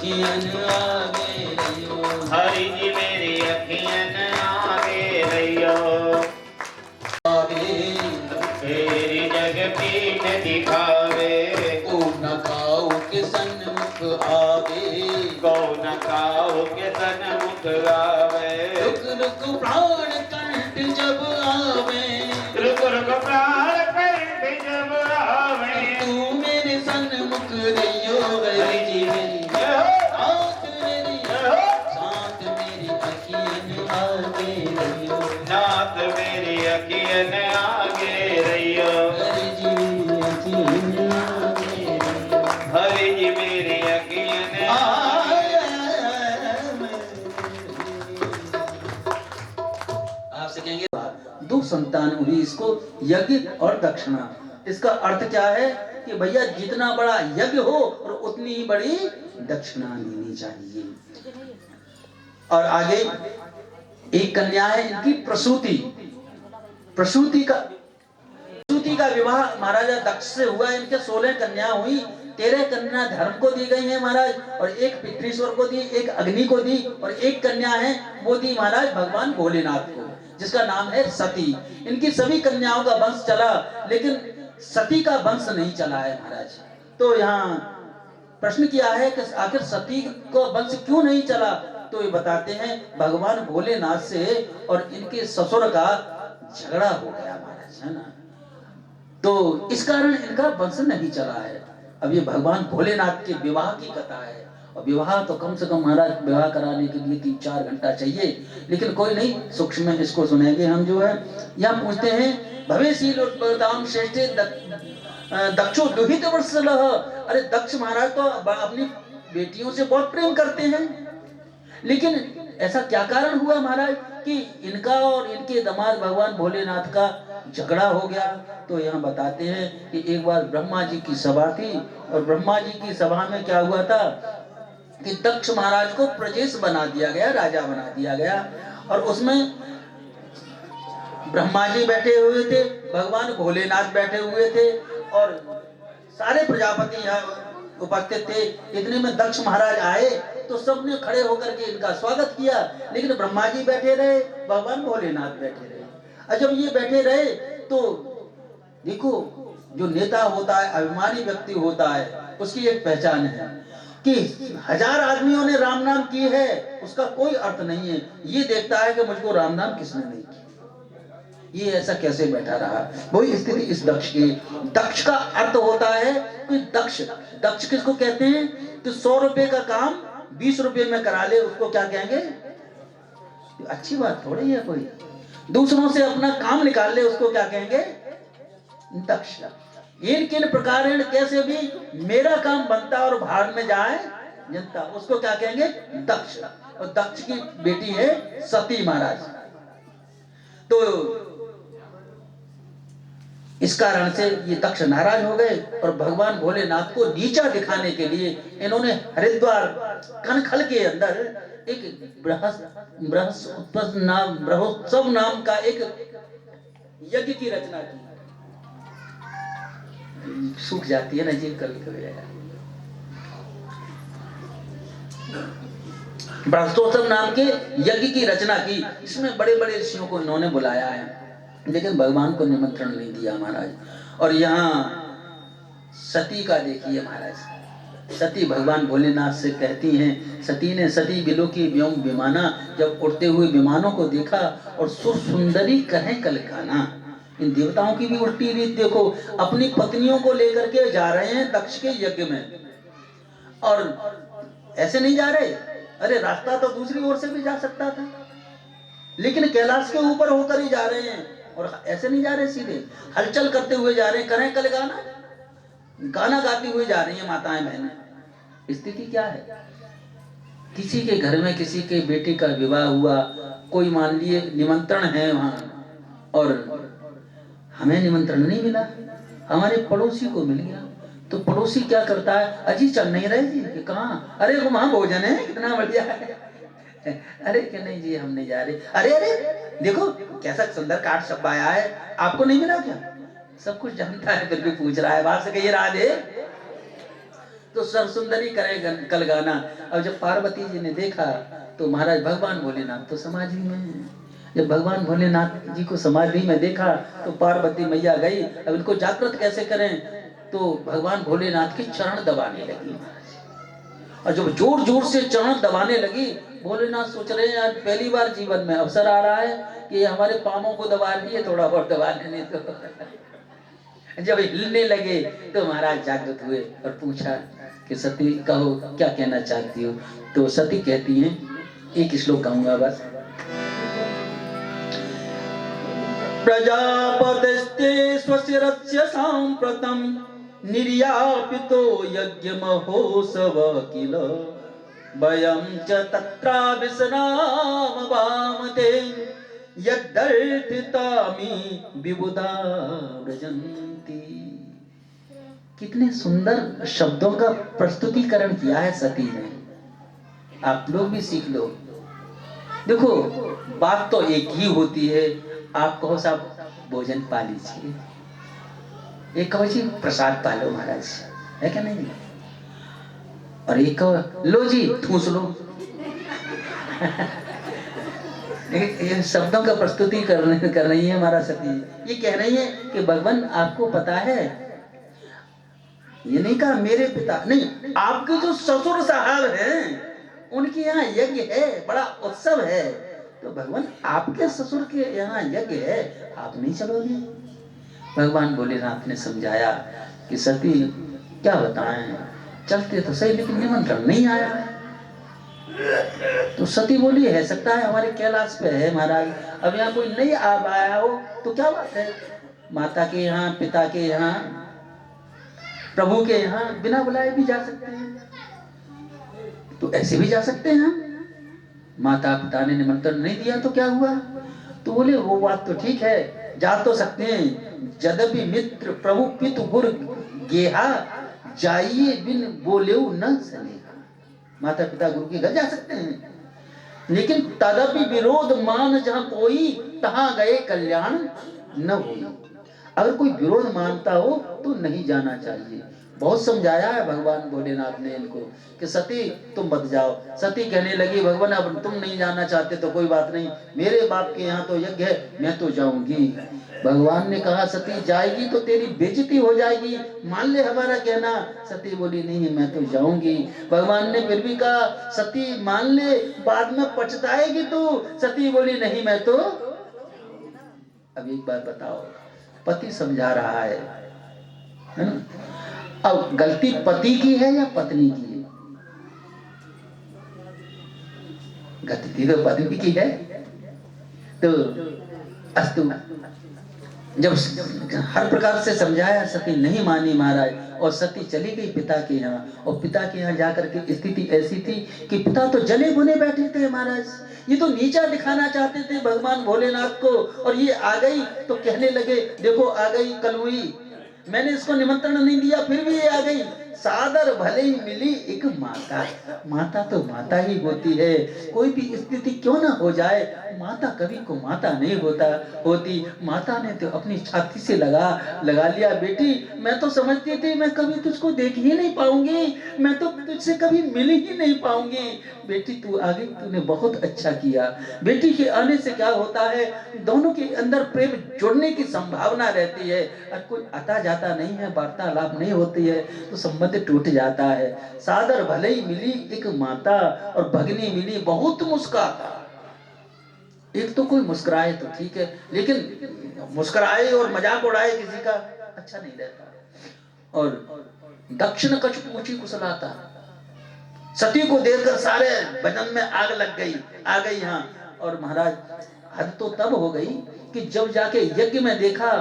अखियन आगे रहियो। हरि जी मेरी अखियन आगे रहियो। तेरी जग पीठ दिखावे। को न खाओ के सन्मुख आवे। गौ न खाओ के सन्मुख आवे। रुक रुक प्राण कंठ जब आवे। रुक रुक प्राण कंठ जब आवे। तू मेरे सन्मुख रहियो। हरि जी मेरी साथ मेरी साथ मेरी अखियन आगे रहियो। नाथ मेरी अखियन आगे रहियो। हरि जी मेरी अखियन आगे रहियो। हरि जी मेरी अखियन आपसे कहेंगे दो संतान हुई इसको यज्ञ और दक्षिणा। इसका अर्थ क्या है कि भैया जितना बड़ा यज्ञ हो और उतनी ही बड़ी दक्षिणा लेनी चाहिए। और आगे एक कन्या है इनकी प्रसूति। प्रसूति का विवाह महाराजा दक्ष से हुआ। इनके 16 कन्या हुई। 13 कन्या धर्म को दी गई है महाराज, और एक पितृश्वर को दी, एक अग्नि को दी, और एक कन्या है वो दी महाराज भगवान भोलेनाथ को, जिसका नाम है सती। इनकी सभी कन्याओं का वंश चला, लेकिन सती का वंश नहीं चला है महाराज। तो यहाँ प्रश्न किया है कि आखिर सती को वंश क्यों नहीं चला, तो ये बताते हैं भगवान भोलेनाथ से और इनके ससुर का झगड़ा हो गया महाराज, है ना। तो इस कारण इनका वंश नहीं चला है। अब ये भगवान भोलेनाथ के विवाह की कथा है, और विवाह तो कम से कम महाराज विवाह कराने के लिए 3-4 घंटा चाहिए, लेकिन कोई नहीं, सूक्ष्म में इसको सुनेंगे हम। जो है यहाँ पूछते हैं भवेशीलोत्पदाम श्रेष्ठे दक्षो दुहित वत्सलः। अरे दक्ष महाराज तो अपनी बेटियों से बहुत प्रेम करते हैं, लेकिन ऐसा क्या कारण हुआ महाराज कि इनका और इनके दामाद भगवान भोलेनाथ का झगड़ा हो गया। तो यहाँ बताते हैं कि एक बार ब्रह्मा जी की सभा थी, और ब्रह्मा जी की सभा में क्या हुआ था कि दक्ष महाराज को प्रजेश बना दिया गया, राजा बना दिया गया। और उसमें ब्रह्मा जी बैठे हुए थे, भगवान भोलेनाथ बैठे हुए थे, और सारे प्रजापति यहाँ उपस्थित थे। इतने में दक्ष महाराज आए तो सबने खड़े होकर के इनका स्वागत किया, लेकिन ब्रह्मा जी बैठे रहे, भगवान भोलेनाथ बैठे रहे। और जब ये बैठे रहे तो देखो, जो नेता होता है, अभिमानी व्यक्ति होता है, उसकी एक पहचान है कि 1000 आदमियों ने राम नाम की है, उसका कोई अर्थ नहीं है। ये देखता है कि मुझको राम नाम किसने नहीं किया, ये ऐसा कैसे बैठा रहा। वही स्थिति इस दक्ष की। दक्ष का अर्थ होता है कि दक्ष किसको कहते हैं कि 100 रुपए का काम 20 रुपए में करा ले, उसको क्या कहेंगे। अच्छी बात थोड़ी है। कोई दूसरों से अपना काम निकाल ले, उसको क्या कहेंगे, दक्ष। इन किन प्रकार कैसे भी मेरा काम बनता और भाड़ में जाए जनता, उसको क्या कहेंगे, दक्ष। और दक्ष की बेटी है सती महाराज। तो इस कारण से ये दक्ष नाराज हो गए, और भगवान भोलेनाथ को नीचा दिखाने के लिए इन्होंने हरिद्वार कनखल के अंदर एक ब्रह्मोत्सव नाम का एक यज्ञ की रचना की। सूख जाती है ना जी कभी कभी। ब्रह्मोत्सव नाम के यज्ञ की रचना की। इसमें बड़े बड़े ऋषियों को इन्होंने बुलाया है, लेकिन भगवान को निमंत्रण नहीं दिया महाराज। और यहाँ सती का देखिए महाराज, सती भगवान भोलेनाथ से कहती हैं, सती ने सती बिलो की व्योम विमाना, जब उड़ते हुए विमानों को देखा और सुंदरी कहें कलकाना। इन देवताओं की भी उल्टी रीत देखो, अपनी पत्नियों को लेकर के जा रहे हैं दक्ष के यज्ञ में, और ऐसे नहीं जा रहे। अरे रास्ता तो दूसरी ओर से भी जा सकता था, लेकिन कैलाश के ऊपर होकर ही जा रहे हैं, और ऐसे नहीं जा रहे, सीधे हलचल करते हुए जा रहे हैं। करें कल गाना गाती हुए जा रही है माताएं बहनें। स्थिति क्या है, किसी के घर में किसी के बेटे का विवाह हुआ, कोई मान लिए निमंत्रण है वहां, और हमें निमंत्रण नहीं मिला, हमारे पड़ोसी को मिल गया। तो पड़ोसी क्या करता है, अजी चल नहीं रहे जी, कि कहाँ, अरे वहां भोजन है कितना बढ़िया है। अरे क्या नहीं जी हम नहीं जा रहे। अरे अरे देखो कैसा सुंदर काट सब आया है, आपको नहीं मिला क्या। सब कुछ जानता है फिर भी पूछ रहा है, बात से कहिए राधे। तो सरसुंदरी करे कल गाना। अब जब पार्वती जी ने देखा तो महाराज भगवान भोलेनाथ तो समाधि में हैं। जब भगवान भोलेनाथ जी को समाधि में देखा तो पार्वती मैया गई, अब इनको जागृत कैसे करें, तो भगवान भोलेनाथ के चरण दबाने लगी। और जब जोर जोर से चरण दबाने लगी, भोलेनाथ सोच रहे हैं आज पहली बार जीवन में अवसर आ रहा है कि हमारे पामों को दबा लिए, थोड़ा और दबा लेने तो जब हिलने लगे तो महाराज जागृत हुए और पूछा कि सती कहो क्या कहना चाहती हो। तो सती कहती हैं, एक श्लोक गाऊंगा बस। प्रजापतिस्ते स्वशिरस्य सांप्रतम निर्यापितो यज्ञमहोत्सव किल वयं च तत्रा विश्राम वामते यद्दर्थितामि विबुधा व्रजन्ति। कितने सुंदर शब्दों का प्रस्तुतिकरण किया है सती ने, आप लोग भी सीख लो। देखो बात तो एक ही होती है, आप कहो साहब भोजन पा लीजिए, एक कहो जी प्रसाद पा लो महाराज, है क्या नहीं, और एक कहो लो जी ठूस लो। ये शब्दों का प्रस्तुति कर रही है हमारा सती। ये कह रही है कि भगवान आपको पता है, ये नहीं कहा मेरे पिता, नहीं आपके जो ससुर साहब हैं उनके यहाँ यज्ञ है, बड़ा उत्सव है, तो भगवान आपके ससुर के यहाँ यज्ञ है, आप नहीं चलोगे। भगवान भोलेनाथ ने समझाया कि सती क्या बताएं, चलते तो सही लेकिन निमंत्रण नहीं आया है। तो सती बोली है सकता है हमारे कैलाश पे है महाराज, अब यहाँ कोई नहीं आ पाया हो तो क्या बात है, माता के यहाँ पिता के यहाँ प्रभु के यहाँ बिना बुलाए भी जा सकते हैं, तो ऐसे भी जा सकते हैं। माता पिता ने निमंत्रण नहीं दिया तो क्या हुआ, तो बोले वो बात तो ठीक है जा तो सकते हैं, यद्यपि मित्र प्रभु पितु गुर गेहा जाइए बिन बोले न सनेहा। माता पिता गुरु के घर जा सकते हैं, लेकिन तदपि विरोध मान जहां कोई तहां गए कल्याण न हुई। अगर कोई विरोध मानता हो तो नहीं जाना चाहिए। बहुत समझाया है भगवान भोलेनाथ ने इनको कि सती तुम मत जाओ। सती कहने लगी भगवान अब तुम नहीं जाना चाहते तो कोई बात नहीं, मेरे बाप के यहाँ तो यज्ञ है, मैं तो जाऊंगी। भगवान ने कहा सती जाएगी तो तेरी बेइज्जती हो जाएगी, मान ले हमारा कहना। सती बोली नहीं मैं तो जाऊंगी। भगवान ने फिर भी कहा सती मान ले, बाद में पछताएगी तू। सती बोली नहीं मैं तो। अब एक बात बताओ, पति समझा रहा है ना, अब गलती पति की है या पत्नी की है? गलती तो पत्नी की है। तो अस्तु जब हर प्रकार से समझाया सती नहीं मानी महाराज, और सती चली गई पिता के यहाँ। और पिता के यहाँ जाकर के स्थिति ऐसी थी कि पिता तो जले भुने बैठे थे महाराज, ये तो नीचा दिखाना चाहते थे भगवान भोलेनाथ को, और ये आ गई तो कहने लगे देखो आ गई कलुई, मैंने इसको निमंत्रण नहीं दिया फिर भी ये आ गई। सादर भले ही मिली एक माता, माता तो माता ही होती है। कोई भी स्थिति क्यों ना हो जाए, माता कभी को माता नहीं होती। माता ने तो अपनी छाती से लगा लिया, बेटी मैं तो समझती थी मैं कभी तुझको देख ही नहीं पाऊंगी, मैं तो तुझसे कभी मिल ही नहीं पाऊंगी। बेटी तू आ गई, तूने बहुत अच्छा किया। बेटी के आने से क्या होता है, दोनों के अंदर प्रेम जुड़ने की संभावना रहती है। और कोई आता जाता नहीं है, वार्तालाप नहीं होती है तो संबंध टूट जाता है। सादर भले ही मिली एक माता और भगनी मिली बहुत मुस्काता। एक तो कोई मुस्कुराए तो ठीक है, लेकिन मुस्कुराए और मजाक उड़ाए किसी का अच्छा नहीं रहता। और दक्षिण कछ पूछी कुशलाता, सती को देखकर सारे बदन में आग लग गई, आ गई यहाँ। और महाराज हद तो तब हो गई कि जब जाके यज्ञ में देखा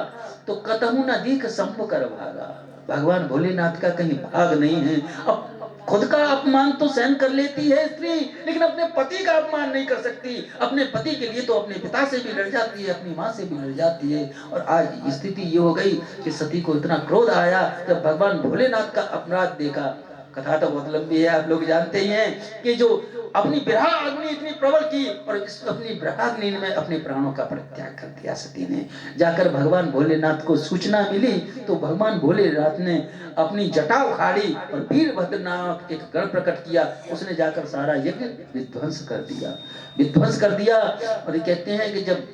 तो कतहु न दीख संप कर भागा। भगवान भोलेनाथ का कहीं भाग नहीं है। अब खुद का अपमान तो सहन कर लेती है स्त्री, लेकिन अपने पति का अपमान नहीं कर सकती। अपने पति के लिए तो अपने पिता से भी लड़ जाती है, अपनी माँ से भी लड़ जाती है। और आज स्थिति ये हो गई कि सती को इतना क्रोध आया जब भगवान भोलेनाथ का अपराध देखा। कथा तो बहुत लंबी है, आप लोग जानते ही हैं कि जो अपनी विरहाग्नि इतनी प्रबल की और इस अपनी विरहाग्नि में अपने प्राणों का परित्याग कर दिया सती ने। जाकर भगवान भोलेनाथ को सूचना मिली तो भगवान भोलेनाथ ने अपनी जटा उखाड़ी और वीरभद्र नामक एक गण प्रकट किया। उसने जाकर सारा यज्ञ विध्वंस कर दिया। और ये कहते हैं कि जब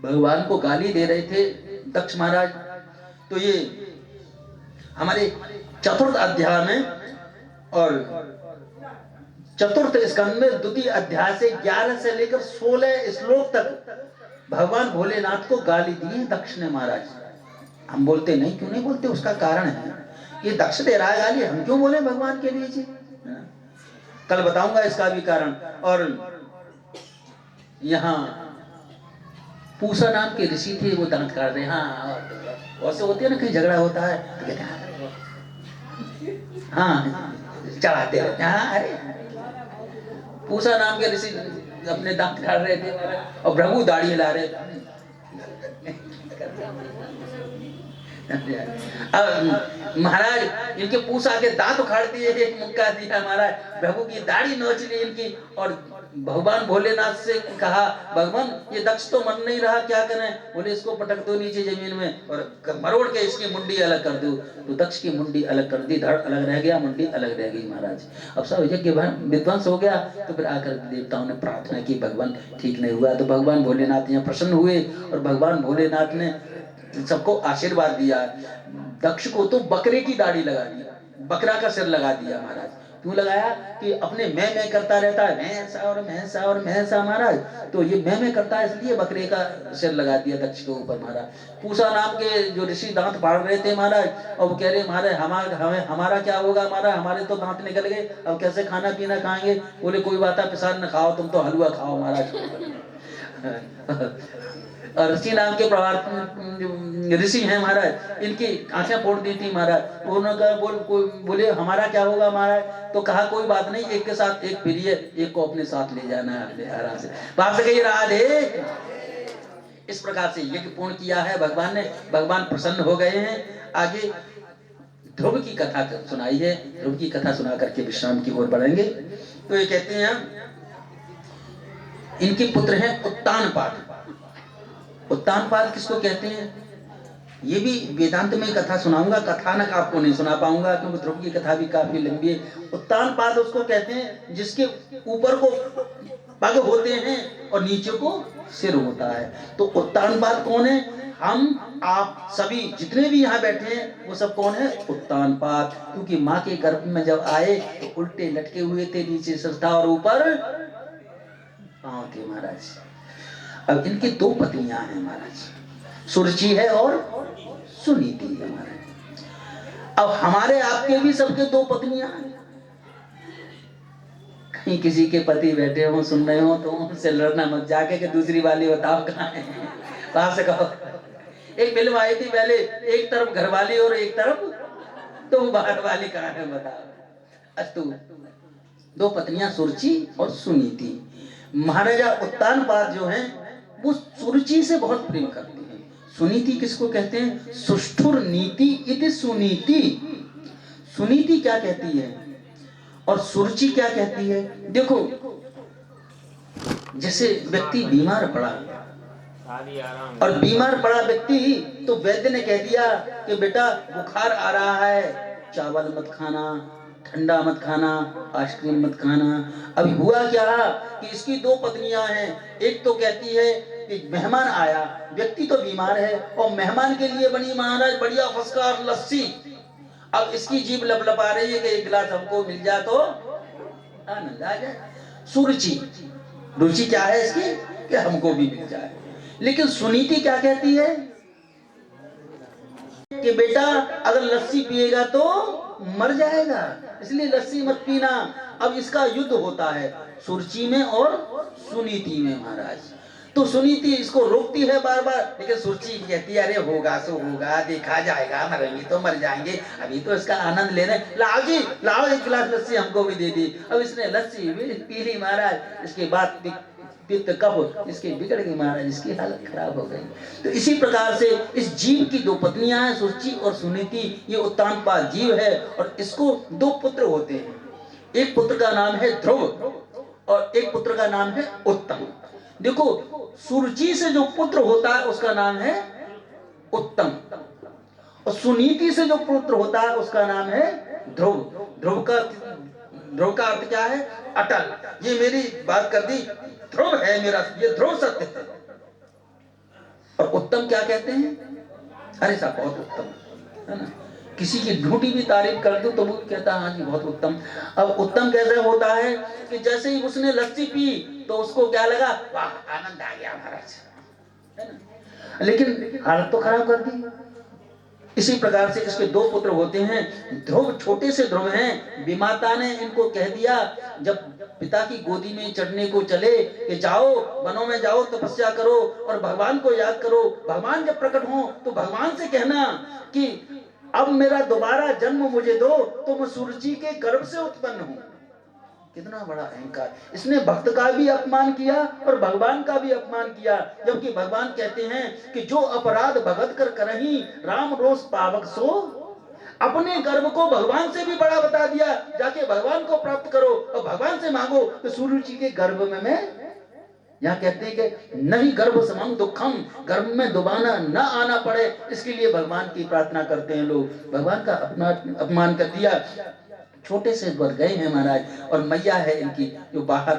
भगवान को गाली दे रहे थे दक्ष महाराज, तो ये हमारे चतुर्थ अध्याय में और चतुर्थ स्कंद में द्वितीय अध्याय से 11 से लेकर 16 श्लोक तक भगवान भोलेनाथ को गाली दी है दक्ष ने महाराज। हम बोलते नहीं, क्यों नहीं बोलते? उसका कारण है, ये दक्ष दे रहा है गाली, हम क्यों बोले भगवान के लिए जी? कल बताऊंगा इसका भी कारण। और यहाँ पूसा नाम के ऋषि थे, वो दांत काट रहे। हाँ, वैसे होते हैं ना, कहीं झगड़ा होता है तो कहते हैं हाँ, चढ़ाते रहते हैं। हाँ, अरे पूसा नाम के ऋषि अपने दांत काट रहे थे और भृगु दाढ़ी ला रहे थे। अब महाराज इनके पूसा के दांत उखाड़ दिए, एक मुक्का दिया महाराज, भृगु की दाढ़ी नोच ली इनकी। और भगवान भोलेनाथ से कहा, भगवान ये दक्ष तो मन नहीं रहा, क्या करें? बोले इसको पटक दो नीचे जमीन में और मरोड़ के इसकी मुंडी अलग कर दो। तो दक्ष की मुंडी अलग कर दी, धड़ अलग रह गया, मुंडी अलग रह गई महाराज। अब सब यज्ञ विध्वंस हो गया। तो फिर आकर देवताओं ने प्रार्थना की, भगवान ठीक नहीं हुआ। तो भगवान भोलेनाथ यहाँ प्रसन्न हुए और भगवान भोलेनाथ ने सबको आशीर्वाद दिया। दक्ष को तो बकरे की दाढ़ी लगा दी, बकरा का सिर लगा दिया महाराज। क्यों लगाया? कि अपने मैं करता रहता है, मैं महाराज, तो ये मैं करता है, इसलिए बकरे का सिर लगा दिया दक्ष के ऊपर महाराज। पूसा नाम के जो ऋषि दांत फाड़ रहे थे महाराज, और वो कह रहे महाराज हमारा क्या होगा महाराज, हमारे तो दांत निकल गए, अब कैसे खाना पीना खाएंगे? बोले कोई बात है, प्रसाद न खाओ, तुम तो हलवा खाओ महाराज। ऋषि नाम के प्रवार ऋषि हैं महाराज, इनकी आंखें फोड़ दी थी महाराज। उन्होंने बोले हमारा क्या होगा महाराज? तो कहा कोई बात नहीं, एक के साथ एक फिरिए, एक को अपने साथ ले जाना है अपने आराम से। बाप से कही राधे। इस प्रकार से यज्ञ पूर्ण किया है भगवान ने, भगवान प्रसन्न हो गए हैं। आगे ध्रुव की कथा सुनाई है, ध्रुव की कथा सुना करके विश्राम की ओर बढ़ेंगे। तो ये कहते हैं इनके पुत्र हैं उत्तानपाद। उत्तानपाद किसको कहते हैं? ये भी वेदांत में कथा सुनाऊंगा, कथानक आपको नहीं सुना पाऊंगा क्योंकि ध्रुव की कथा भी काफी लंबी है। उत्तानपाद उसको कहते हैं जिसके ऊपर को पग होते हैं और नीचे को सिर होता है। तो उत्तानपाद कौन है? हम आप सभी जितने भी यहाँ बैठे हैं वो सब कौन है? उत्तानपाद। क्योंकि माँ के गर्भ में जब आए तो उल्टे लटके हुए थे, नीचे सिर था और ऊपर पांव थे महाराज। अब इनकी दो पत्नियां हैं महाराज, सुरुचि है और सुनीति है महाराज। अब हमारे आपके भी सबके दो पत्नियां हैं। कहीं किसी के पति बैठे हो सुन रहे हो तो उनसे लड़ना मत जाके कि दूसरी वाली बताओ कहाँ है, वहां से कहो। एक फिल्म आई थी पहले, एक तरफ घरवाली और एक तरफ तो बाहर वाली कहाँ है बताओ। अस्तु दो पत्नियां सुरुचि और सुनीति। महाराजा उत्तानपाद जो हैं वो सुरुचि से बहुत प्रेम करते हैं। सुनीति किसको कहते हैं? सुष्ठुर नीति इति सुनीति। सुनीति क्या कहती है और सुरुचि क्या कहती है? देखो जैसे व्यक्ति बीमार पड़ा और बीमार पड़ा व्यक्ति, तो वैद्य ने कह दिया कि बेटा बुखार आ रहा है, चावल मत खाना, ठंडा मत खाना, आइसक्रीम मत खाना। अभी हुआ क्या कि इसकी दो पत्नियां हैं। एक तो कहती है कि मेहमान आया, व्यक्ति तो बीमार है और मेहमान के लिए बनी महाराज बढ़िया फसकार लस्सी। अब इसकी जीभ लपलपा रही है कि एक गिलास हमको मिल जाए तो आनंद आ जाए। सुरुचि, रुचि क्या है इसकी कि हमको भी मिल जाए। लेकिन सुनीति क्या कहती है कि बेटा अगर लस्सी पिएगा तो मर जाएगा, इसलिए लस्सी मत पीना। अब इसका युद्ध होता है सुरुचि में और सुनीति में महाराज। तो सुनीति इसको रोकती है बार बार, लेकिन सुरुचि कहती है अरे होगा सो होगा, देखा जाएगा, मरेंगे तो मर जाएंगे, अभी तो इसका आनंद लेने। लाओ जी लाओ, एक गिलास लस्सी हमको भी दे दी। अब इसने लस्सी पी ली महाराज, इसके बाद पित्त कफ इसकी बिगड़ गई महाराज, इसकी हालत खराब हो गई। तो इसी प्रकार से इस जीव की दो पत्नियां हैं, सुरुचि और सुनीति। ये उत्तानपाद जीव है और इसको दो पुत्र होते हैं। एक पुत्र का नाम है ध्रुव और एक पुत्र का नाम है उत्तम। देखो, सुरुचि से जो पुत्र होता है उसका नाम है उत्तम, और सुनीति से जो पुत्र होता है उसका नाम है ध्रुव। ध्रुव का अर्थ क्या है? अटल। ये मेरी बात कर दी, ध्रुव है मेरा, ये ध्रुव सत्य है। और उत्तम क्या कहते हैं? अरे साहब बहुत उत्तम है ना। किसी की झूठी भी तारीफ कर दो तो वो कहता है हाँ जी बहुत उत्तम। अब उत्तम कैसे होता है कि जैसे ही उसने लस्सी पी तो उसको क्या लगा, वाह आनंद आ गया महाराज, है ना, लेकिन हालत तो खराब कर दी। इसी प्रकार से इसके दो पुत्र होते हैं। ध्रुव छोटे से ध्रुव हैं। विमाता ने इनको कह दिया जब पिता की गोदी में चढ़ने को चले कि जाओ वनों में जाओ, तपस्या करो और भगवान को याद करो। भगवान जब प्रकट हो तो भगवान से कहना कि अब मेरा दोबारा जन्म मुझे दो तो मैं सुरुचि के गर्भ से उत्पन्न हूं। कितना बड़ा अहंकार! इसने भक्त का भी अपमान किया और भगवान का भी अपमान किया। जबकि भगवान कहते हैं कि जो अपराध भगत कर करही राम रोष पावक सो। अपने गर्भ को भगवान से भी बड़ा बता दिया, जाके भगवान को प्राप्त करो और भगवान से मांगो तो सुरुचि के गर्भ में मैं, यहाँ कहते हैं कि नहीं गर्भ समम दुखम, गर्भ में दोबारा न आना पड़े, इसके लिए भगवान की प्रार्थना करते हैं लोग। भगवान का अपना अपमान कर दिया। छोटे से वर गए हैं महाराज, और मैया है इनकी जो बाहर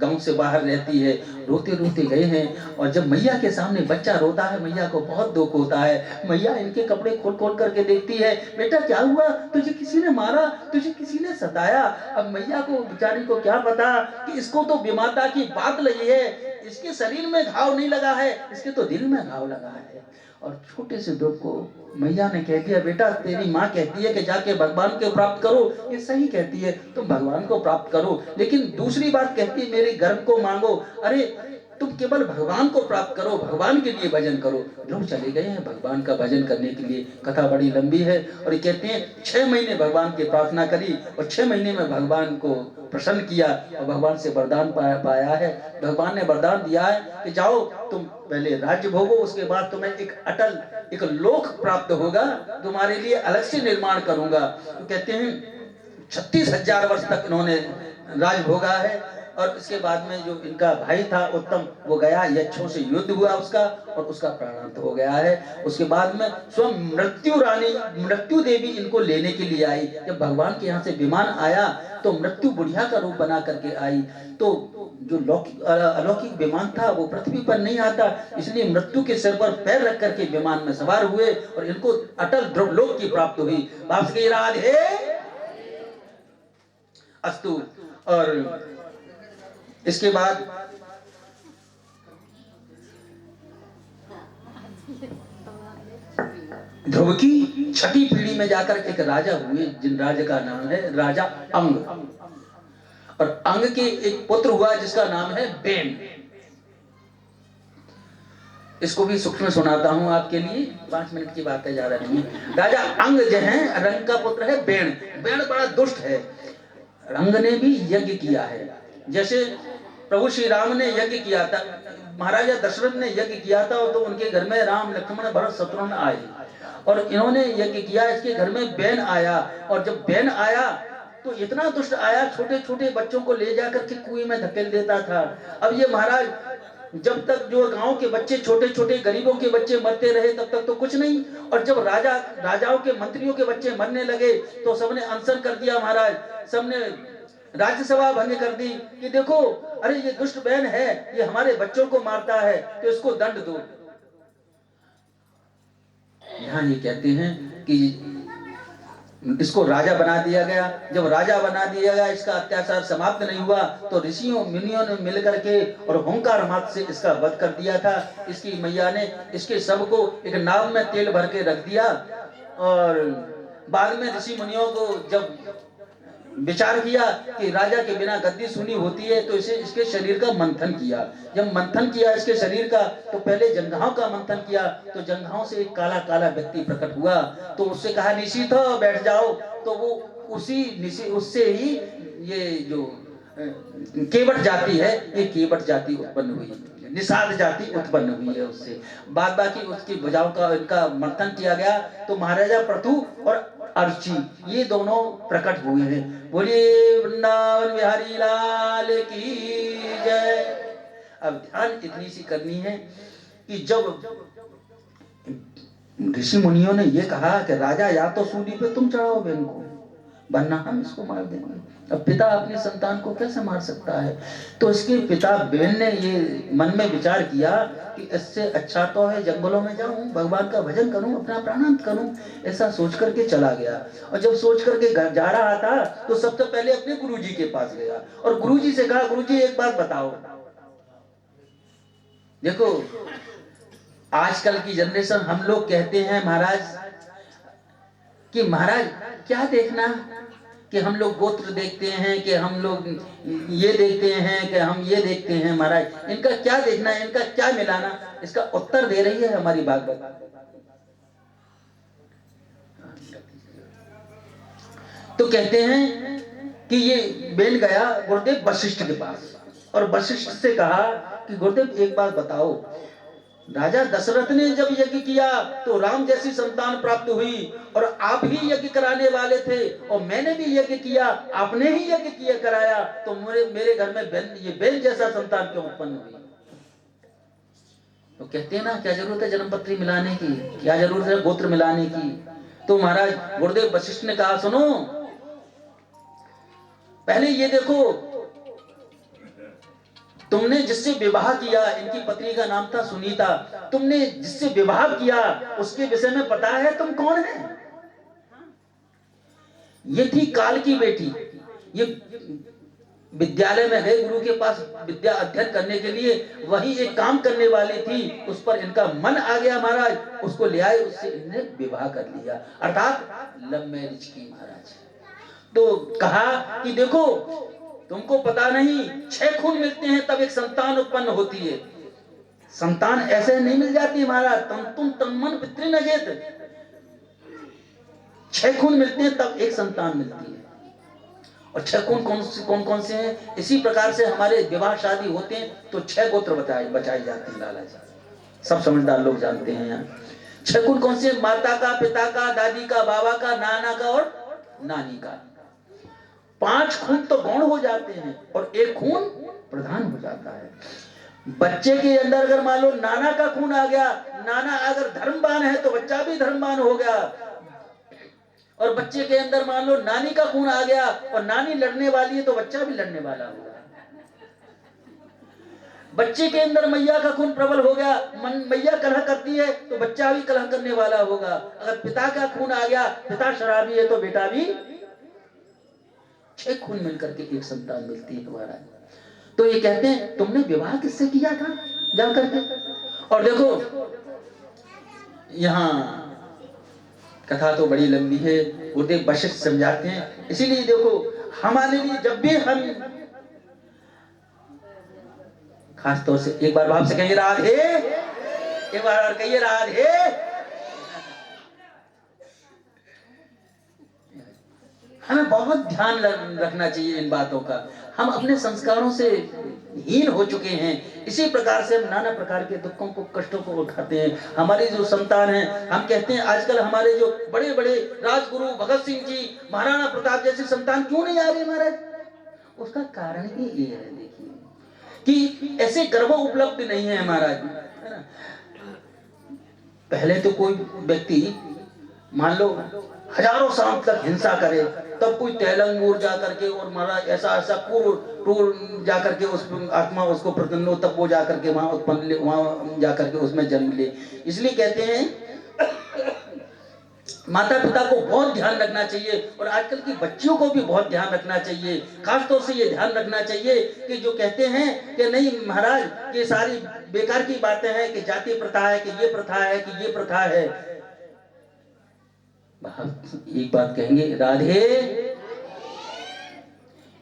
गांव से बाहर रहती है, रोते रोते गए हैं। और जब मैया के सामने बच्चा रोता है मैया को बहुत दुख होता है। मैया इनके कपड़े खोल खोल करके देखती है, बेटा क्या हुआ, तुझे किसी ने मारा, तुझे किसी ने सताया? अब मैया को बेचारी को क्या पता कि इसको तो विमाता की बात लगी है, इसके शरीर में घाव नहीं लगा है, इसके तो दिल में घाव लगा है। और छोटे से ध्रुव को मैया ने कह दिया, बेटा तेरी माँ कहती है कि जाके भगवान को प्राप्त करो, ये सही कहती है, तुम भगवान को प्राप्त करो, लेकिन दूसरी बात कहती है मेरे गर्भ को मांगो। अरे तुम केवल भगवान को प्राप्त करो, भगवान के लिए भजन करो। ध्रुव चले गए हैं भगवान का भजन करने के लिए। कथा बड़ी लंबी है और ये कहते हैं 6 महीने भगवान की प्रार्थना करी और 6 महीने में भगवान को प्रसन्न किया और भगवान से वरदान पाया है। भगवान ने वरदान दिया है कि जाओ तुम पहले राज्य भोगो, उसके बाद तुम्हें एक अटल एक लोक प्राप्त होगा, तुम्हारे लिए अलग से निर्माण करूंगा। तो कहते हैं 36,000 वर्ष तक इन्होंने राज भोगा है। और इसके बाद में जो इनका भाई था उत्तम, वो गया, यक्षों से युद्ध हुआ उसका और उसका प्राणांत हो गया है। उसके बाद में स्वयं मृत्यु रानी मृत्यु देवी इनको लेने के लिए आई। जब भगवान के यहाँ से विमान आया तो मृत्यु बुढ़िया का रूप बना करके आई। तो जो अलौकिक विमान था वो पृथ्वी पर नहीं आता, इसलिए मृत्यु के सिर पर पैर रख करके विमान में सवार हुए और इनको अटल ध्रुवलोक की प्राप्त हुई। वापस गई राधे अस्तु। और इसके बाद ध्रुव की छठी पीढ़ी में जाकर एक राजा हुए, जिन राजा का नाम है राजा अंग। और अंग के एक पुत्र हुआ जिसका नाम है बेन। इसको भी सूक्ष्म सुनाता हूं आपके लिए, 5 मिनट की बात है, ज्यादा नहीं है। राजा अंग जो है, रंग का पुत्र है बेन। बेन बड़ा दुष्ट है। रंग ने भी यज्ञ किया है, जैसे प्रभु श्री राम ने यज्ञ किया था, महाराजा दशरथ ने यज्ञ किया था, तो उनके घर में राम लक्ष्मण भरत शत्रुघ्न आए और इन्होंने यज्ञ किया। इसके घर में बैन आया और जब बैन आया तो इतना दुष्ट आया, छोटे छोटे बच्चों को ले जाकर के कुएं में धकेल देता था। अब ये महाराज जब तक जो गांव के बच्चे छोटे छोटे गरीबों के बच्चे मरते रहे तब तक तो कुछ नहीं, और जब राजाओं के मंत्रियों के बच्चे मरने लगे तो सबने अनशन कर दिया महाराज, सबने राज्यसभा भंग कर दी कि देखो अरे ये दुष्ट बैन है, ये हमारे बच्चों को मारता है तो इसको दंड दो। यहाँ ये कहते हैं कि इसको राजा बना दिया गया। जब राजा बना दिया गया, इसका अत्याचार समाप्त नहीं हुआ तो ऋषियों मुनियों ने मिलकर के और होंकार मात से इसका वध कर दिया था। इसकी मैया ने इसके शव को एक नाव में तेल भर के रख दिया और बाद में ऋषि मुनियों को जब विचार किया कि राजा के बिना गद्दी सुनी होती है तो इसे इसके शरीर का मंथन किया। जब मंथन किया इसके शरीर का तो पहले जंघाओं का मंथन किया तो जंघाओं से एक काला काला व्यक्ति प्रकट हुआ। तो उससे कहा निशीथ बैठ जाओ, तो वो उससे ही ये जो केवट जाति है, ये केवट जाति उत्पन्न हुई, निषाद जाति उत्पन्न हुई है उससे। बाद बाकी उसकी भुजाओं का इनका मंथन किया गया तो महाराजा पृथु और अर्ची, ये दोनों प्रकट हुए हैं। बोलिए वृंदावन बिहारी लाल की जय। अब ध्यान इतनी सी करनी है कि जब ऋषि मुनियों ने ये कहा कि राजा या तो सूली पे तुम चढ़ाओ बहन को, वरना हम इसको मार देंगे। अब पिता अपनी संतान को कैसे मार सकता है? तो इसके पिता बहन ने ये मन में विचार किया कि इससे अच्छा तो है जंगलों में जाऊं, भगवान का भजन करूं, अपना प्राणांत करूं। ऐसा सोच करके चला गया, और जब सोच करके घर जा रहा था तो सबसे पहले अपने गुरुजी के पास गया और गुरुजी से कहा, गुरुजी एक बात बताओ। देखो आजकल की जनरेशन, हम लोग कहते हैं महाराज कि महाराज क्या देखना कि हम लोग गोत्र देखते हैं, कि हम लोग ये देखते हैं, कि हम ये देखते हैं। महाराज इनका क्या देखना है, इनका क्या मिलाना? इसका उत्तर दे रही है हमारी भागवत। तो कहते हैं कि ये बेल गया गुरुदेव वशिष्ठ के पास और वशिष्ठ से कहा कि गुरुदेव एक बात बताओ, राजा दशरथ ने जब यज्ञ किया तो राम जैसी संतान प्राप्त हुई, और आप ही यज्ञ कराने वाले थे, और मैंने भी यज्ञ किया, आपने ही यज्ञ किया कराया, तो मेरे घर में ये बेल जैसा संतान क्यों उत्पन्न हुई? तो कहते हैं ना, क्या जरूरत है जन्मपत्री मिलाने की, क्या जरूरत है गोत्र मिलाने की? तो महाराज गुरुदेव वशिष्ठ ने कहा, सुनो पहले ये देखो, तुमने जिससे विवाह किया, इनकी पत्नी का नाम था सुनीता, तुमने जिससे विवाह किया उसके विषय में पता है तुम कौन है? ये थी काल की बेटी। ये विद्यालय में गए गुरु के पास विद्या अध्ययन करने के लिए, वही एक काम करने वाली थी, उस पर इनका मन आ गया महाराज, उसको ले आए, उससे इन्हें विवाह कर लिया, अर्थात लव मैरिज की महाराज। तो कहा कि देखो तुमको पता नहीं, 6 खून मिलते हैं तब एक संतान उत्पन्न होती है, संतान ऐसे नहीं मिल जाती महाराज। तुम तन्मन पितृ नजेत, 6 खून मिलते हैं तब एक संतान मिलती है। और 6 खून कौन कौन से हैं? इसी प्रकार से हमारे विवाह शादी होते हैं तो 6 गोत्र बचाए जाते हैं लाला जी, सब समझदार लोग जानते हैं। यहाँ 6 खून कौन से? माता का, पिता का, दादी का, बाबा का, नाना का और नानी का। 5 खून तो गौण हो जाते हैं और 1 खून प्रधान हो जाता है। बच्चे के अंदर अगर मान लो नाना का खून आ गया, नाना अगर धर्मवान है तो बच्चा भी धर्मवान हो गया, और बच्चे के अंदर मान लो नानी का खून आ गया और नानी लड़ने वाली है तो बच्चा भी लड़ने वाला होगा। बच्चे के अंदर मैया का खून प्रबल हो गया, मैया कलह करती है तो बच्चा भी कलह करने वाला होगा। अगर पिता का खून आ गया, पिता शराबी है तो बेटा भी। 6 खून मिलकर के एक संतान मिलती है तुम्हारा। तो ये कहते हैं तुमने विवाह किससे किया था जा करके? और देखो यहाँ कथा तो बड़ी लंबी है, गुरुदेव वशिष्ठ समझाते हैं। इसीलिए देखो हमारे लिए जब भी हम, खास तौर से एक बार बाप से कहिए राधे, एक बार और कहिए राधे। हमें बहुत ध्यान रखना चाहिए इन बातों का। हम अपने संस्कारों से हीन हो चुके हैं, इसी प्रकार से हम नाना प्रकार के दुखों को, कष्टों को उठाते हैं। हमारी जो संतान है, हम कहते हैं आजकल हमारे जो बड़े बड़े राजगुरु भगत सिंह जी, महाराणा प्रताप जैसी संतान क्यों नहीं आ रही महाराज? उसका कारण ही ये है, देखिए कि ऐसे गर्भ उपलब्ध नहीं है महाराज, है ना। पहले तो कोई व्यक्ति मान लो हजारों साल तक हिंसा करे, तब कोई तेलंगूर जा करके और महाराज ऐसा ऐसा टूर जा करके उस आत्मा उसको प्रसन्न हो, तब वो जा करके वहां उत्पन्न, वहां जा करके उसमें जन्म ले। इसलिए कहते हैं माता पिता को बहुत ध्यान रखना चाहिए, और आजकल की बच्चियों को भी बहुत ध्यान रखना चाहिए। खासतौर से ये ध्यान रखना चाहिए कि जो कहते हैं कि नहीं महाराज ये सारी बेकार की बातें हैं, कि जाति प्रथा है, कि ये प्रथा है, कि ये प्रथा है। एक बात कहेंगे राधे,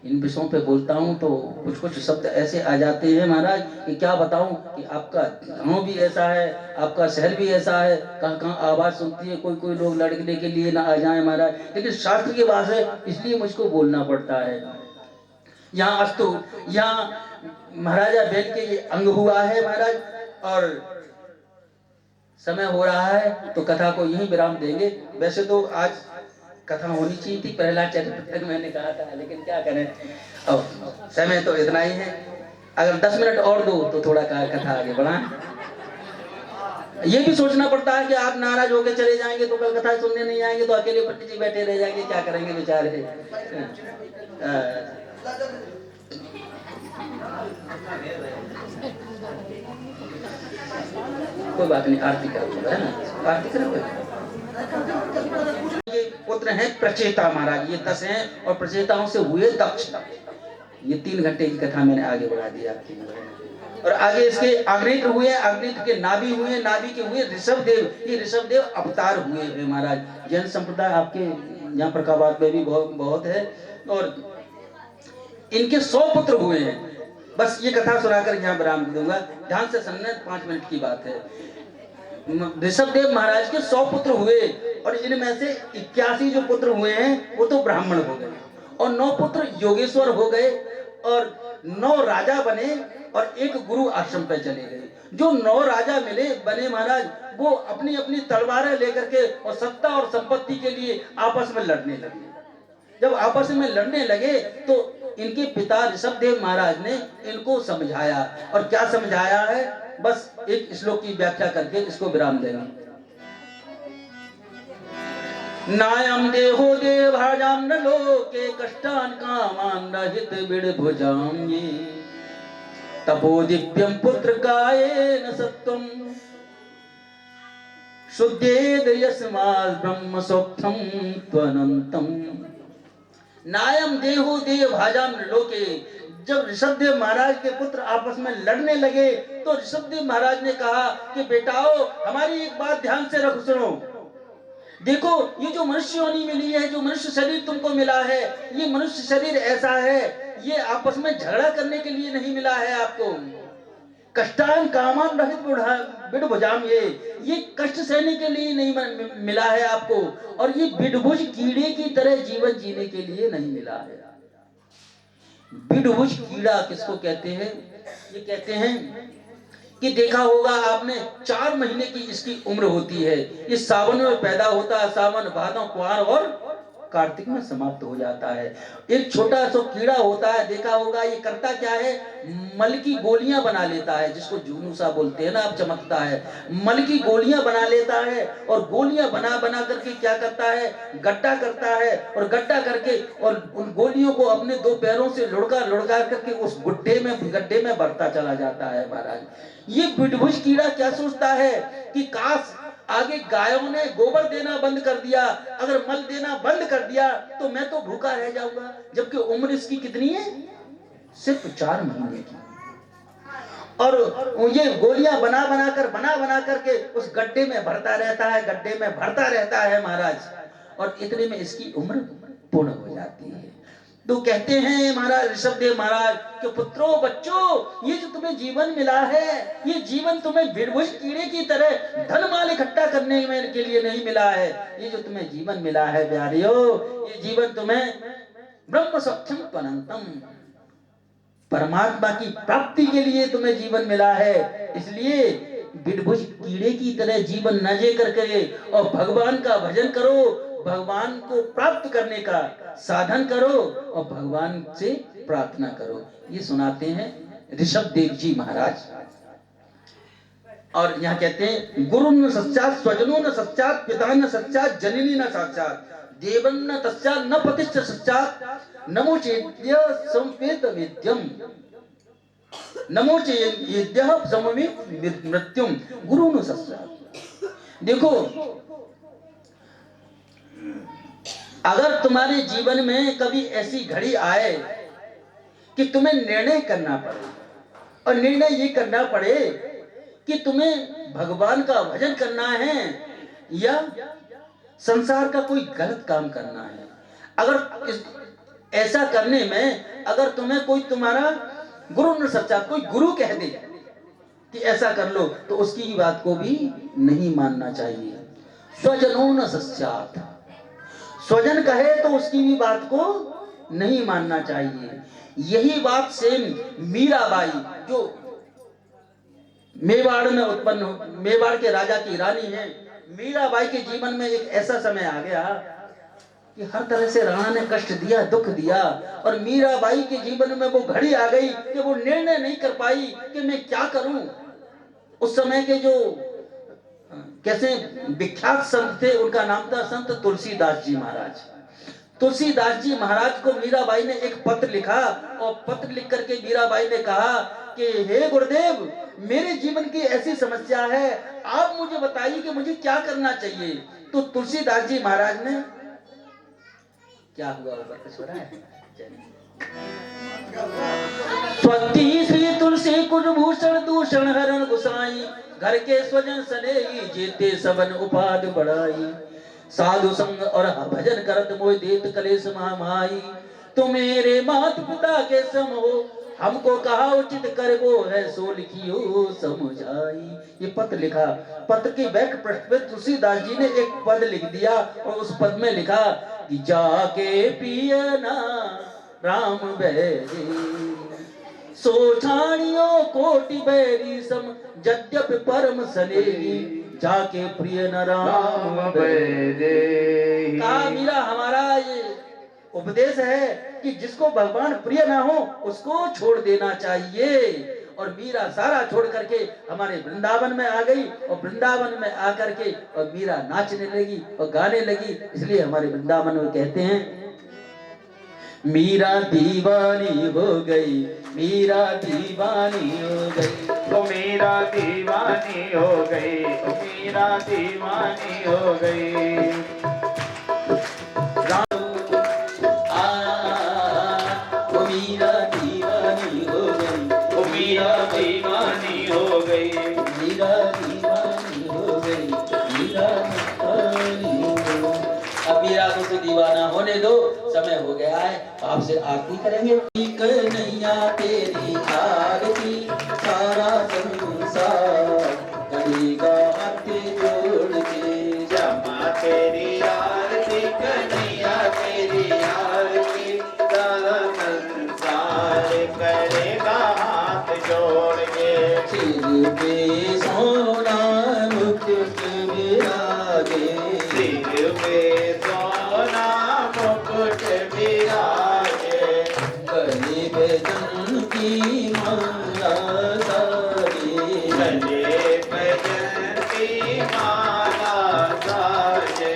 इन विषयों पे बोलता हूं तो कुछ कुछ शब्द ऐसे आ जाते हैं महाराज कि क्या बताऊं, कि आपका गांव भी ऐसा है, आपका शहर भी ऐसा है, कहां कहां आवाज सुनती है, कोई कोई लोग लड़ने के लिए ना आ जाए महाराज, लेकिन शास्त्र की बात है इसलिए मुझको बोलना पड़ता है। यहाँ अस्तु, यहाँ महाराजा बैठ के ये अंग हुआ है महाराज, और समय हो रहा है तो कथा को यहीं विराम देंगे। वैसे तो आज कथा होनी चाहिए थी प्रहलाद चरित्र तक मैंने कहा था, लेकिन क्या करें, अब समय तो इतना ही है। अगर 10 मिनट और दो तो थोड़ा कथा आगे बढ़ा। ये भी सोचना पड़ता है कि आप नाराज होकर चले जाएंगे तो कल कथा सुनने नहीं आएंगे, तो अकेले पंडित जी बैठे रह जाएंगे, क्या करेंगे बेचारे। कोई बात नहीं, आरती करो, है ना, आरती करो। ये पुत्र हैं प्रचेता महाराज, ये 10 हैं और प्रचेताओं से हुए दक्ष। ये 3 घंटे की कथा मैंने आगे बढ़ा दिया। और आगे इसके अग्नित्र हुए, अग्नित्र के नाभि हुए, नाभि के हुए ऋषभदेव। ये ऋषभदेव अवतार हुए हैं महाराज। जैन संप्रदाय आपके यहाँ प्रकाबाद में भी बहुत है, और इनके 100 पुत्र हुए हैं। बस ये कथा सुनाकर यहाँ विराम दूंगा, ध्यान से सुनना, 5 मिनट की बात है। ऋषभदेव महाराज के 100 पुत्र हुए, और इनमें से 81 जो पुत्र हुए हैं वो तो ब्राह्मण हो गए, और 9 पुत्र योगेश्वर हो गए, और 9 राजा बने, और 1 गुरु आश्रम पे चले गए। जो 9 राजा मिले बने महाराज, वो अपनी अपनी तलवारें लेकर के और सत्ता और संपत्ति के लिए आपस में लड़ने लगे। जब आपस में लड़ने लगे तो इनके पिता ऋषभदेव महाराज ने इनको समझाया, और क्या समझाया है, बस एक श्लोक की व्याख्या करके इसको विराम देंगे। नायम देहो देवाजाम न लोके कष्टान कामान रहित बिड़भुजाम ये तपो दिव्यम पुत्र कायेन सत्वम शुद्धेद यस्मात् ब्रह्म सौख्यम त्वनंतम। नायम देहो देवाजाम न लोके, जब ऋषभदेव महाराज के पुत्र आपस में लड़ने लगे तो ऋषभदेव महाराज ने कहा कि बेटाओ हमारी एक बात ध्यान से रख सुनो। देखो ये जो मनुष्य योनि मिली है, जो मनुष्य शरीर तुमको मिला है, ये मनुष्य शरीर ऐसा है, ये आपस में झगड़ा करने के लिए नहीं मिला है आपको। कष्टान कामान रहित बिड़भुजाम, ये कष्ट सहने के लिए नहीं मिला है आपको, और ये बिड़भुज कीड़े की तरह जीवन जीने के लिए नहीं मिला है। बिड़भुज कीड़ा किसको कहते हैं? ये कहते हैं कि देखा होगा आपने 4 महीने की इसकी उम्र होती है। ये सावन में पैदा होता है, सावन भादों कुआर और कार्तिक में समाप्त हो जाता है। एक छोटा सा कीड़ा होता है, देखा होगा, ये करता क्या है, मल की गोलियां बना लेता है, जिसको जुनूसा बोलते हैं ना, अब चमकता है, मल की गोलियां बना लेता है, और गोलियां बना बना करके क्या करता है, गड्ढा करता है, और गड्ढा करके और उन गोलियों को अपने 2 पैरों से लुढ़का लुढ़का करके उस गड्ढे में भरता चला जाता है महाराज। ये बिड़भुज कीड़ा क्या सोचता है कि काश आगे गायों ने गोबर देना बंद कर दिया, अगर मल देना बंद कर दिया तो मैं तो भूखा रह जाऊंगा, जबकि उम्र इसकी कितनी है, सिर्फ 4 महीने की। और ये गोलियां बना बना करके उस गड्ढे में भरता रहता है, गड्ढे में भरता रहता है महाराज, और इतने में इसकी उम्र पूर्ण हो जाती है। तो कहते हैं महाराज ऋषभदेव महाराज कि पुत्रों बच्चों, ये जो तुम्हें जीवन मिला है, ये जीवन तुम्हें बिड़भुज कीड़े की तरह धन माल इकट्ठा करने के लिए नहीं मिला है। ये जो तुम्हें जीवन मिला है प्यारियों, ये जीवन तुम्हें ब्रह्म सौख्यम त्वनंतम, परमात्मा की प्राप्ति के लिए तुम्हें जीवन मिला है। इसलिए बिड़भुज कीड़े की तरह जीवन न जी करके और भगवान का भजन करो, भगवान को प्राप्त करने का साधन करो, और भगवान से प्रार्थना करो। ये सुनाते हैं ऋषभदेव जी महाराज। और यहाँ कहते हैं गुरु न सच्चात स्वजनो न सच्चात पिता न सच्चात जननी न साक्षात देवन न तस्चात न पतिश्च सच्चात नमो चेद्य संवेद विद्यम नमो चेद्य समवेद मृत्युम गुरु न सच्चात। देखो, अगर तुम्हारे जीवन में कभी ऐसी घड़ी आए कि तुम्हें निर्णय करना पड़े, और निर्णय ये करना पड़े कि तुम्हें भगवान का भजन करना है या संसार का कोई गलत काम करना है, अगर ऐसा करने में अगर तुम्हें कोई तुम्हारा गुरु न सच्चा कोई गुरु कह दे कि ऐसा कर लो, तो उसकी बात को भी नहीं मानना चाहिए। स्वजनो न सच्चात, स्वजन कहे तो उसकी भी बात को नहीं मानना चाहिए। यही बात सेम मीराबाई जो मेवाड़ में उत्पन्न, मेवाड़ के राजा की रानी है, मीराबाई के जीवन में एक ऐसा समय आ गया कि हर तरह से राणा ने कष्ट दिया, दुख दिया, और मीराबाई के जीवन में वो घड़ी आ गई कि वो निर्णय नहीं कर पाई कि मैं क्या करूं। उस समय के जो कैसे विख्यात संत थे, उनका नाम था संत तुलसीदास जी महाराज। तुलसीदास जी महाराज को मीराबाई ने एक पत्र लिखा, और पत्र लिख करके मीराबाई ने कहा कि हे गुरुदेव, मेरे जीवन की ऐसी समस्या है, आप मुझे बताइए कि मुझे क्या करना चाहिए। तो तुलसीदास जी महाराज ने क्या हुआ, ऊपर कुछ हो रहा है? स्वती श्री तुलसी कुलभूषण दूषण हरण गुसाई, घर के स्वजन सनेही जेते सबन उपाद बढ़ाई। साधु संग और भजन करत मोय देत कलेश महामाई, तो मेरे मात पिता के सम हो, हमको कहा उचित कर वो है सो लिखियो समझाई। ये पत्र लिखा। पत्र के बैक पृष्ठ पे तुलसीदास जी ने एक पद लिख दिया, और उस पद में लिखा कि जाके पियना राम बैरी, सोछाणियों कोटि बैरी सम, यद्यपि परम सनेही, जाके प्रिय न राम बैरी। कहा मीरा, हमारा ये उपदेश है कि जिसको भगवान प्रिय ना हो उसको छोड़ देना चाहिए। और मीरा सारा छोड़ करके हमारे वृंदावन में आ गई, और वृंदावन में आकर के और मीरा नाचने लगी और गाने लगी। इसलिए हमारे वृंदावन में कहते हैं मीरा दीवानी हो गई, मीरा दीवानी हो गई, तो मीरा दीवानी हो गई, तो मीरा दीवानी हो गई। मीरा दीवानी हो गई, तो मीरा दीवानी हो गई, मीरा दीवानी हो गई, मीरा दीवानी हो गई। अब मीरा को तो दीवाना होने दो, समय हो गया है, आपसे आरती करेंगे। कन्हैया तेरी आरती सारा संसार करेगा हाथ जोड़ के, जमा तेरी आरती कन्हैया तेरी आरती, सारा संसार करेगा हाथ जोड़ के। सिर पे सोना मुकुट विराजे, सिर पे सोना मुकुट विराजे, गले पे धन की माला साजे, गले पे धन की माला साजे।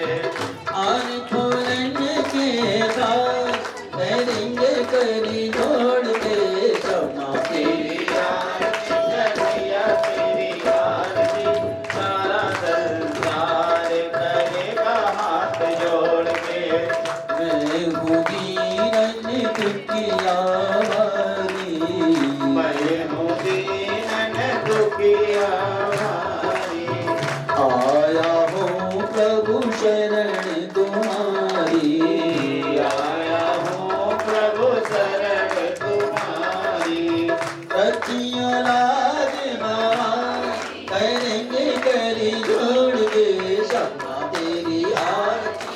आन फूलन के साथ करेंगे करी जोड़ के, क्षमा तेरी आरती कन्हैया तेरी आरती, सारा संसार करेगा हाथ जोड़ के। मैं हूँ दीन दुखिया वाली, मैं हूँ दीन दुखिया भारी, आया हूँ प्रभु शरण तुम्हारी, आया हूँ प्रभु शरण तुम्हारी। रचिया लाज करेंगे करी जोड़ के, क्षमा तेरी आरती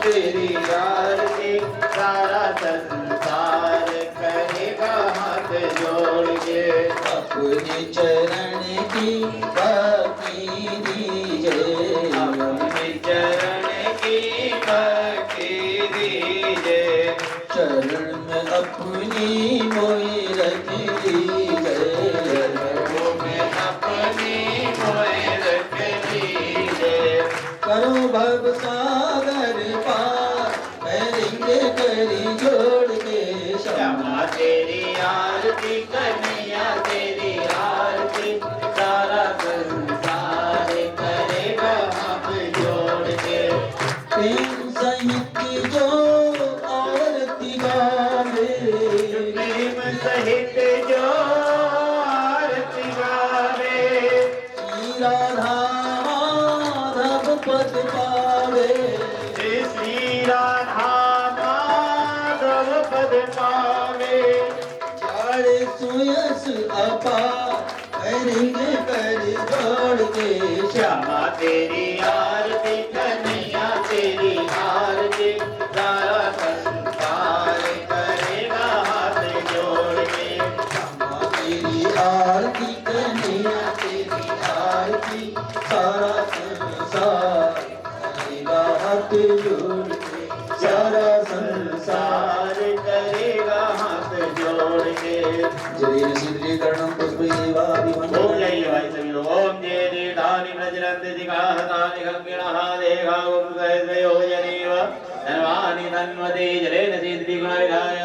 तेरी आरती, सारा संसार करेगा हाथ जोड़ के। अपने चरण की भक्ति दीजिए, अपने चरण की भक्ति दीजिए, चरण में अपनी मोहि रख लीजिए, में अपनी मोह रख लीजिए। करो भव सागर पार करेंगे करी जोड़ के, क्षमा तेरी आरती कन्हैया तेरी आरती, सारा संसार करेगा हाथ जोड़ के। प्रेम सहित जो आरती गावे, प्रेम सहित जो आरती गावे, श्री राधा माधव पद पावे, श्री राधा माधव पद पावे। चारे सुयस अपार करेंगे कर जोड़ के, क्षमा तेरी आरती कन्हैया तेरी आरती, सारा संसार करेगा हाथ जोड़ के। क्षमा तेरी आरती कन्हैया तेरी आरती, सारा संसार करेगा हाथ जोड़ के। सारा संसार करेगा हाथ जोड़ के। जलेन शीतलीकरणं पुष्पैवाभिमन्यते। ओम जय भाई सभी लोग। ओम जय देवतानि प्रजनन्ति दिगाहतानि गंगिणः देगा ओम जय जयो जनेव सर्वाणि तन्वते जलेन शीतलीकरणं